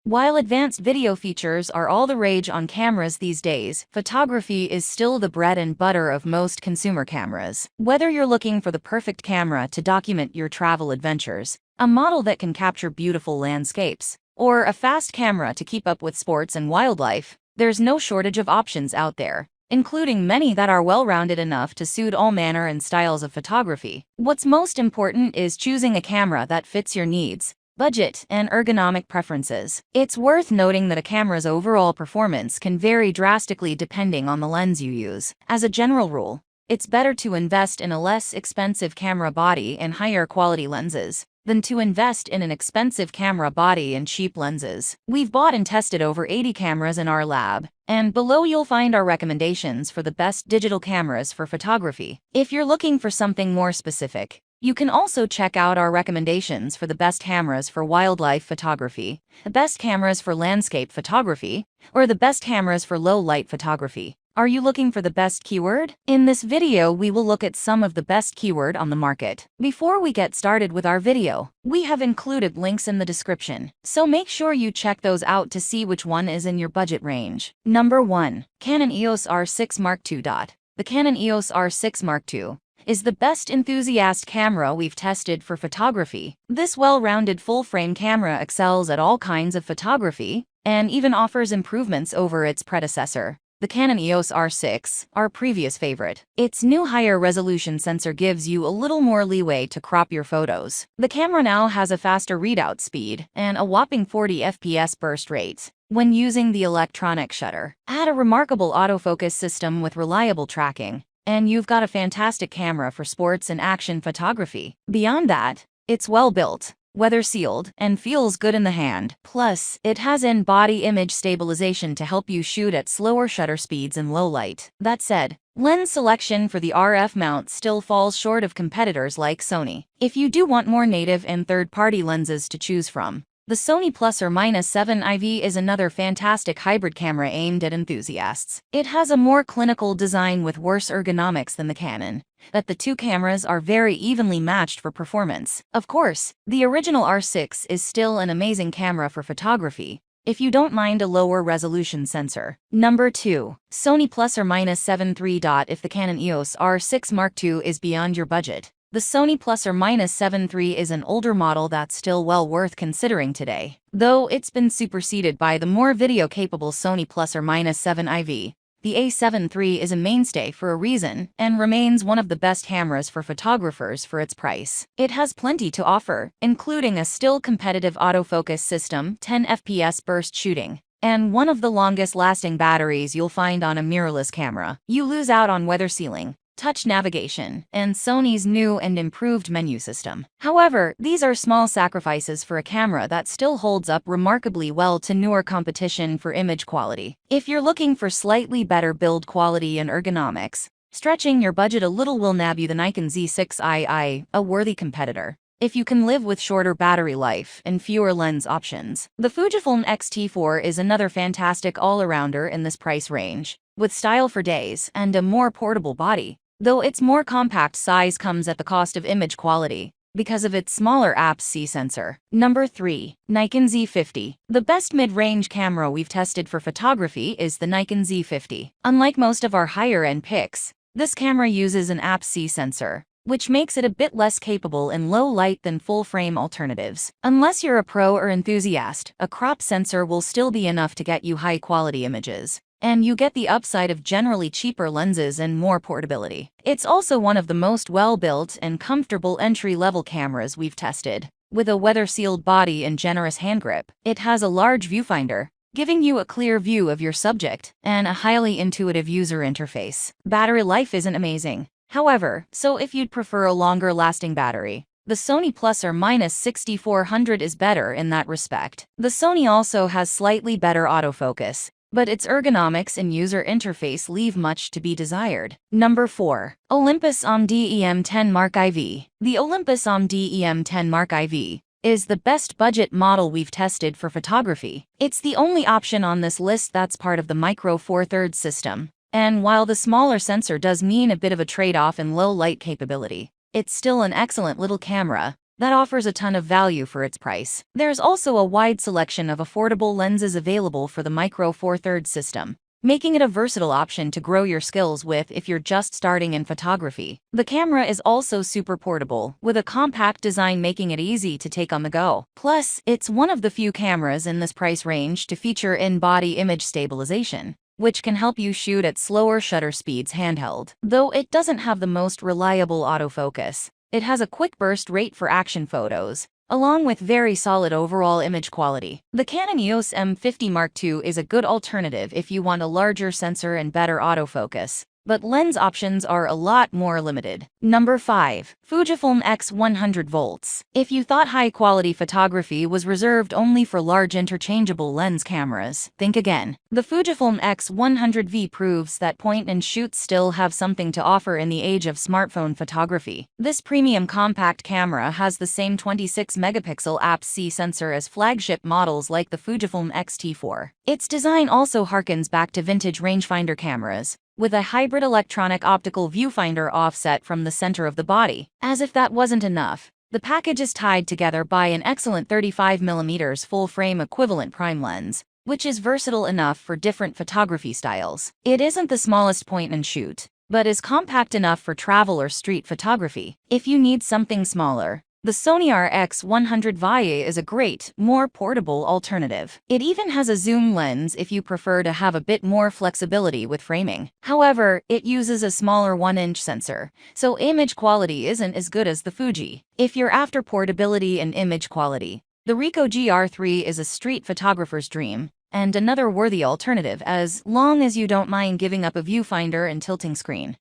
While advanced video features are all the rage on cameras these days, photography is still the bread and butter of most consumer cameras. Whether you're looking for the perfect camera to document your travel adventures, a model that can capture beautiful landscapes, or a fast camera to keep up with sports and wildlife, there's no shortage of options out there, including many that are well-rounded enough to suit all manner and styles of photography. What's most important is choosing a camera that fits your needs, budget, and ergonomic preferences. It's worth noting that a camera's overall performance can vary drastically depending on the lens you use. As a general rule, it's better to invest in a less expensive camera body and higher quality lenses than to invest in an expensive camera body and cheap lenses. We've bought and tested over 80 cameras in our lab, and below you'll find our recommendations for the best digital cameras for photography. If you're looking for something more specific, you can also check out our recommendations for the best cameras for wildlife photography, the best cameras for landscape photography, or the best cameras for low-light photography. Are you looking for the best keyword? In this video, we will look at some of the best keyword on the market. Before we get started with our video, we have included links in the description, so make sure you check those out to see which one is in your budget range. Number 1. Canon EOS R6 Mark II. The Canon EOS R6 Mark II is the best enthusiast camera we've tested for photography. This well-rounded full-frame camera excels at all kinds of photography and even offers improvements over its predecessor, the Canon EOS R6, our previous favorite. Its new higher resolution sensor gives you a little more leeway to crop your photos. The camera now has a faster readout speed and a whopping 40 FPS burst rates when using the electronic shutter. Add a remarkable autofocus system with reliable tracking, and you've got a fantastic camera for sports and action photography. Beyond that, it's well built, weather-sealed, and feels good in the hand. Plus, it has in-body image stabilization to help you shoot at slower shutter speeds in low light. That said, lens selection for the RF mount still falls short of competitors like Sony. If you do want more native and third-party lenses to choose from, the Sony +/- 7 IV is another fantastic hybrid camera aimed at enthusiasts. It has a more clinical design with worse ergonomics than the Canon, but the two cameras are very evenly matched for performance. Of course, the original R6 is still an amazing camera for photography, if you don't mind a lower resolution sensor. Number 2. Sony +/- 7 III. If the Canon EOS R6 Mark II is beyond your budget, the Sony +/- 7 III is an older model that's still well worth considering today. Though it's been superseded by the more video-capable Sony +/- 7 IV, the A7 III is a mainstay for a reason and remains one of the best cameras for photographers for its price. It has plenty to offer, including a still competitive autofocus system, 10 FPS burst shooting, and one of the longest-lasting batteries you'll find on a mirrorless camera. You lose out on weather sealing, touch navigation, and Sony's new and improved menu system. However, these are small sacrifices for a camera that still holds up remarkably well to newer competition for image quality. If you're looking for slightly better build quality and ergonomics, stretching your budget a little will nab you the Nikon Z6II, a worthy competitor. If you can live with shorter battery life and fewer lens options, the Fujifilm X-T4 is another fantastic all-arounder in this price range, with style for days and a more portable body, though its more compact size comes at the cost of image quality because of its smaller APS-C sensor. Number 3. Nikon Z50. The best mid-range camera we've tested for photography is the Nikon Z50. Unlike most of our higher-end picks, this camera uses an APS-C sensor, which makes it a bit less capable in low light than full-frame alternatives. Unless you're a pro or enthusiast, a crop sensor will still be enough to get you high-quality images, and you get the upside of generally cheaper lenses and more portability. It's also one of the most well-built and comfortable entry-level cameras we've tested. With a weather-sealed body and generous hand grip, it has a large viewfinder, giving you a clear view of your subject, and a highly intuitive user interface. Battery life isn't amazing, however, so if you'd prefer a longer-lasting battery, the Sony +/- 6400 is better in that respect. The Sony also has slightly better autofocus, but its ergonomics and user interface leave much to be desired. Number 4. Olympus OM-D EM10 Mark IV. The Olympus OM-D EM10 Mark IV is the best budget model we've tested for photography. It's the only option on this list that's part of the Micro Four Thirds system, and while the smaller sensor does mean a bit of a trade-off in low light capability, it's still an excellent little camera that offers a ton of value for its price. There's also a wide selection of affordable lenses available for the Micro Four Thirds system, making it a versatile option to grow your skills with if you're just starting in photography. The camera is also super portable, with a compact design making it easy to take on the go. Plus, it's one of the few cameras in this price range to feature in-body image stabilization, which can help you shoot at slower shutter speeds handheld. Though it doesn't have the most reliable autofocus, it has a quick burst rate for action photos, along with very solid overall image quality. The Canon EOS M50 Mark II is a good alternative if you want a larger sensor and better autofocus, but lens options are a lot more limited. Number 5. Fujifilm X100 Volts. If you thought high-quality photography was reserved only for large interchangeable lens cameras, think again. The Fujifilm X100V proves that point-and-shoots still have something to offer in the age of smartphone photography. This premium compact camera has the same 26-megapixel APS-C sensor as flagship models like the Fujifilm X-T4. Its design also harkens back to vintage rangefinder cameras, with a hybrid electronic optical viewfinder offset from the center of the body. As if that wasn't enough, the package is tied together by an excellent 35mm full-frame equivalent prime lens, which is versatile enough for different photography styles. It isn't the smallest point-and-shoot, but is compact enough for travel or street photography. If you need something smaller, the Sony RX100 VIE is a great, more portable alternative. It even has a zoom lens if you prefer to have a bit more flexibility with framing. However, it uses a smaller 1-inch sensor, so image quality isn't as good as the Fuji. If you're after portability and image quality, the Ricoh GR3 is a street photographer's dream, and another worthy alternative as long as you don't mind giving up a viewfinder and tilting screen.